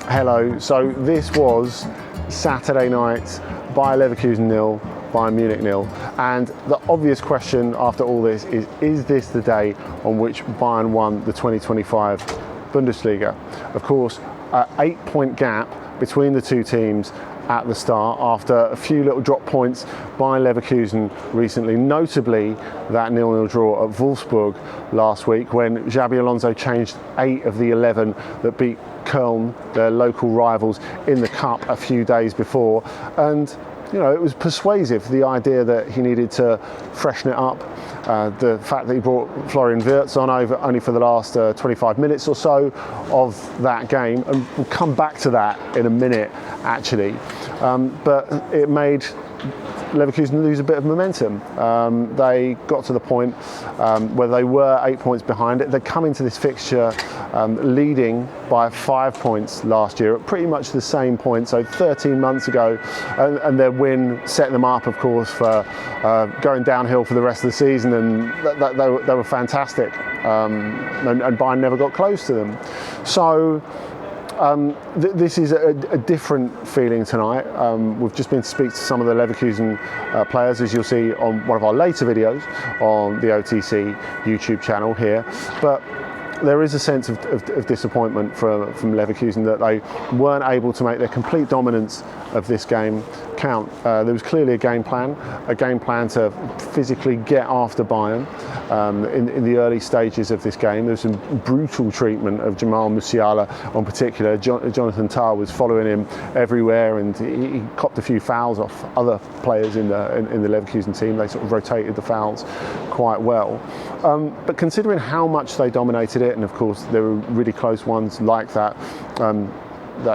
Hello, so this was Saturday night, Bayer Leverkusen 0, Bayern Munich 0, and the obvious question after all this is this the day on which Bayern won the 2025 Bundesliga? Of course, an 8-point gap between the two teams at the start after a few little drop points by Leverkusen recently, notably that 0-0 draw at Wolfsburg last week when Xabi Alonso changed 8 of the 11 that beat Köln, their local rivals, in the cup a few days before. And you know, it was persuasive, the idea that he needed to freshen it up. The fact that he brought Florian Wirtz on over only for the last 25 minutes or so of that game, and we'll come back to that in a minute actually, but it made Leverkusen lose a bit of momentum. They got to the point where they were 8 points behind it. They'd come into this fixture leading by 5 points last year, at pretty much the same point, so 13 months ago, and their win set them up, of course, for going downhill for the rest of the season, and they were fantastic, and Bayern never got close to them. So this is a different feeling tonight. We've just been to speak to some of the Leverkusen players, as you'll see on one of our later videos on the OTC YouTube channel here. But there is a sense of disappointment from Leverkusen that they weren't able to make their complete dominance of this game count. There was clearly a game plan to physically get after Bayern in the early stages of this game. There was some brutal treatment of Jamal Musiala in particular. Jonathan Tah was following him everywhere, and he copped a few fouls off other players in the Leverkusen team. They sort of rotated the fouls quite well. But considering how much they dominated it, and of course there were really close ones like that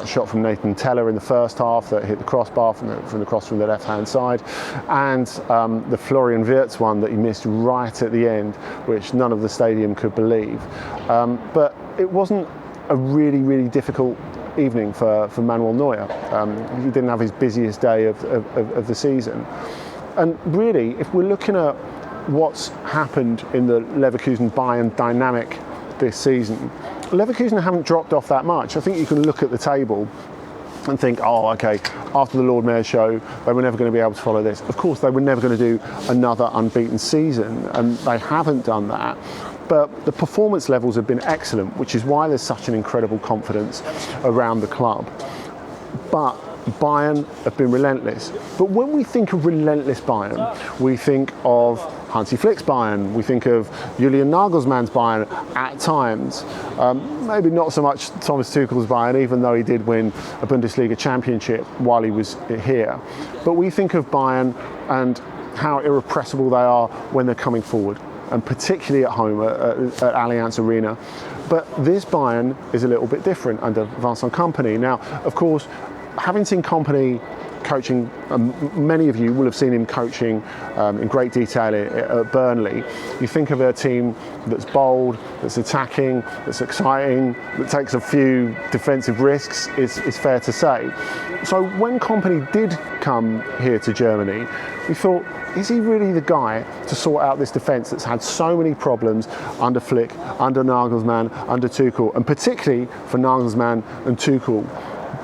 shot from Nathan Teller in the first half that hit the crossbar from the cross from the left-hand side, and the Florian Wirtz one that he missed right at the end, which none of the stadium could believe. But it wasn't a really difficult evening for Manuel Neuer. He didn't have his busiest day of the season. And really, if we're looking at what's happened in the Leverkusen-Bayern dynamic this season, Leverkusen haven't dropped off that much. I think you can look at the table and think, oh, okay, after the Lord Mayor's show, they were never going to be able to follow this. Of course, they were never going to do another unbeaten season, and they haven't done that. But the performance levels have been excellent, which is why there's such an incredible confidence around the club. But Bayern have been relentless. But when we think of relentless Bayern, we think of Hansi Flick's Bayern, we think of Julian Nagelsmann's Bayern at times. Maybe not so much Thomas Tuchel's Bayern, even though he did win a Bundesliga championship while he was here. But we think of Bayern and how irrepressible they are when they're coming forward, and particularly at home at Allianz Arena. But this Bayern is a little bit different under Vincent Kompany. Now, of course, having seen Kompany coaching, many of you will have seen him coaching in great detail at Burnley. You think of a team that's bold, that's attacking, that's exciting, that takes a few defensive risks, is fair to say. So when Kompany did come here to Germany, we thought, is he really the guy to sort out this defence that's had so many problems under Flick, under Nagelsmann, under Tuchel, and particularly for Nagelsmann and Tuchel?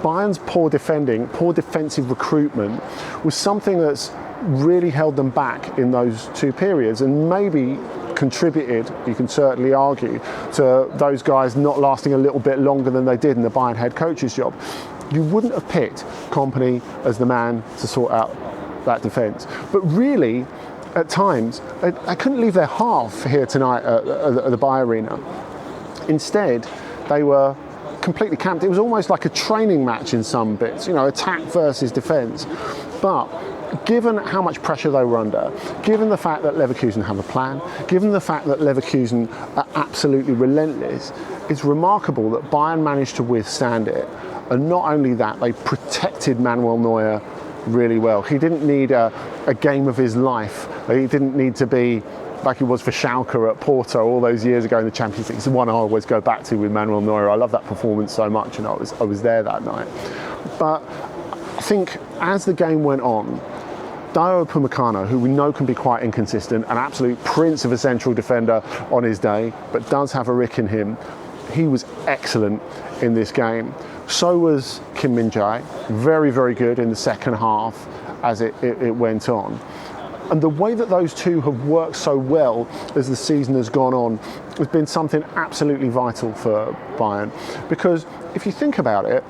Bayern's poor defending, poor defensive recruitment was something that's really held them back in those two periods, and maybe contributed, you can certainly argue, to those guys not lasting a little bit longer than they did in the Bayern head coach's job. You wouldn't have picked Kompany as the man to sort out that defence. But really, at times, I couldn't leave their half here tonight at the BayArena. Instead, they were completely camped. It was almost like a training match in some bits, you know, attack versus defence. But given how much pressure they were under, given the fact that Leverkusen have a plan, given the fact that Leverkusen are absolutely relentless, it's remarkable that Bayern managed to withstand it. And not only that, they protected Manuel Neuer really well. He didn't need a game of his life. He didn't need to be like he was for Schalke at Porto all those years ago in the Champions League. It's the one I always go back to with Manuel Neuer. I love that performance so much, and I was there that night. But I think as the game went on, Dayot Upamecano, who we know can be quite inconsistent, an absolute prince of a central defender on his day, but does have a rick in him, he was excellent in this game. So was Kim Min-jae, very, very good in the second half as it went on. And the way that those two have worked so well as the season has gone on has been something absolutely vital for Bayern. Because if you think about it,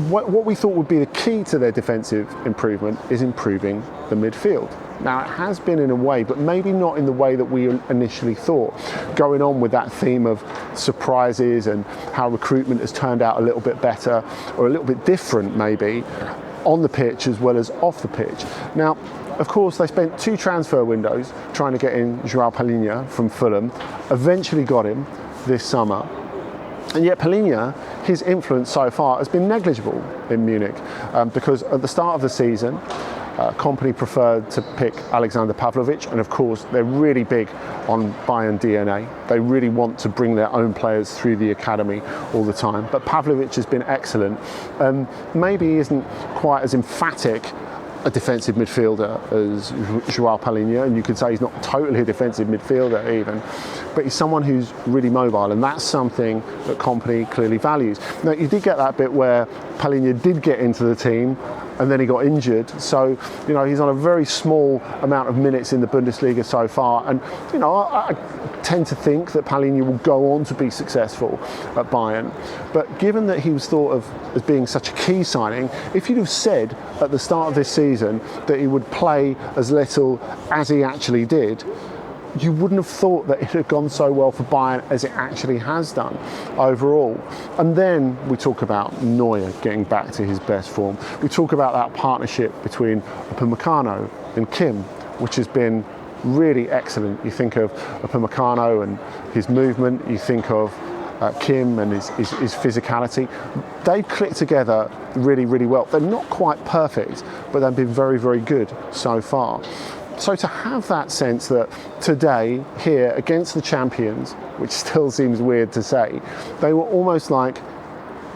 what we thought would be the key to their defensive improvement is improving the midfield. Now, it has been in a way, but maybe not in the way that we initially thought. Going on with that theme of surprises and how recruitment has turned out a little bit better, or a little bit different maybe, on the pitch as well as off the pitch. Now, of course, they spent 2 transfer windows trying to get in João Palhinha from Fulham, eventually got him this summer. And yet Palhinha, his influence so far has been negligible in Munich, because at the start of the season, Kompany preferred to pick Alexander Pavlovic, and of course they're really big on Bayern DNA. They really want to bring their own players through the academy all the time. But Pavlovic has been excellent. Maybe he isn't quite as emphatic a defensive midfielder as João Palhinha, and you could say he's not totally a defensive midfielder even, but he's someone who's really mobile, and that's something that Kompany clearly values. Now, you did get that bit where Palhinha did get into the team and then he got injured, so you know he's on a very small amount of minutes in the Bundesliga so far, and you know I tend to think that Palhinha will go on to be successful at Bayern. But given that he was thought of as being such a key signing, if you'd have said at the start of this season that he would play as little as he actually did, you wouldn't have thought that it had gone so well for Bayern as it actually has done overall. And then we talk about Neuer getting back to his best form. We talk about that partnership between Upamecano and Kim, which has been really excellent. You think of Upamecano and his movement, you think of Kim and his physicality. They've clicked together really, really well. They're not quite perfect, but they've been very, very good so far. So to have that sense that today, here, against the champions, which still seems weird to say, they were almost like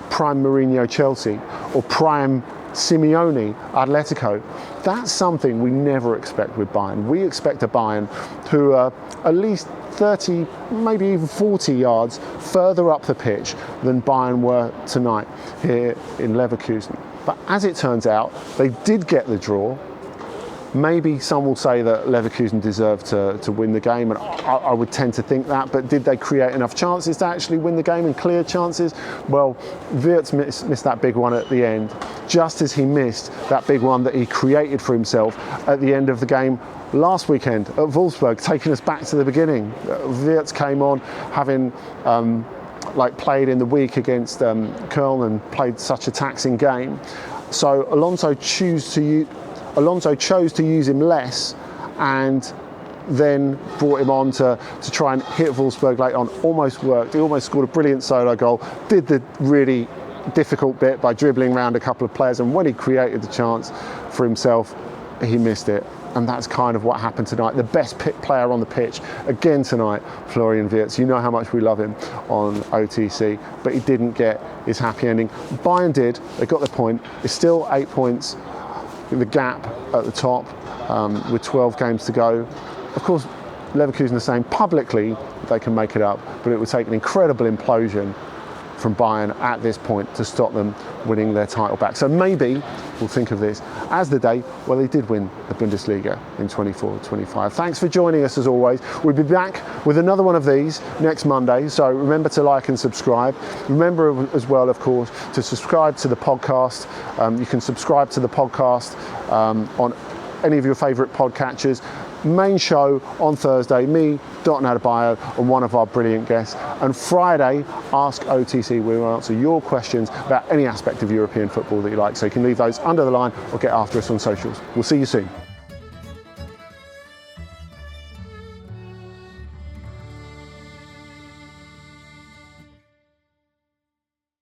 prime Mourinho Chelsea or prime Simeone Atletico. That's something we never expect with Bayern. We expect a Bayern who are at least 30, maybe even 40 yards further up the pitch than Bayern were tonight here in Leverkusen. But as it turns out, they did get the draw. Maybe some will say that Leverkusen deserved to win the game, and I would tend to think that, but did they create enough chances to actually win the game and clear chances? Well, Wirtz missed that big one at the end, just as he missed that big one that he created for himself at the end of the game last weekend at Wolfsburg, taking us back to the beginning. Wirtz came on having played in the week against Köln and played such a taxing game. So Alonso chose to use him less, and then brought him on to try and hit Wolfsburg late on. Almost worked. He almost scored a brilliant solo goal. Did the really difficult bit by dribbling around a couple of players, and when he created the chance for himself, he missed it. And that's kind of what happened tonight. The best player on the pitch again tonight, Florian Wirtz. You know how much we love him on OTC, but he didn't get his happy ending. Bayern did. They got the point. It's still 8 points. The gap at the top, with 12 games to go. Of course, Leverkusen are saying publicly they can make it up, but it would take an incredible implosion from Bayern at this point to stop them winning their title back. So maybe we'll think of this as the day where they did win the Bundesliga in 24-25. Thanks for joining us as always. We'll be back with another one of these next Monday, so remember to like and subscribe. Remember as well, of course, to subscribe to the podcast. You can subscribe to the podcast on any of your favourite podcatchers. Main show on Thursday, me, Dotun Adebayo, and one of our brilliant guests. And Friday, Ask OTC. We will answer your questions about any aspect of European football that you like. So you can leave those under the line or get after us on socials. We'll see you soon.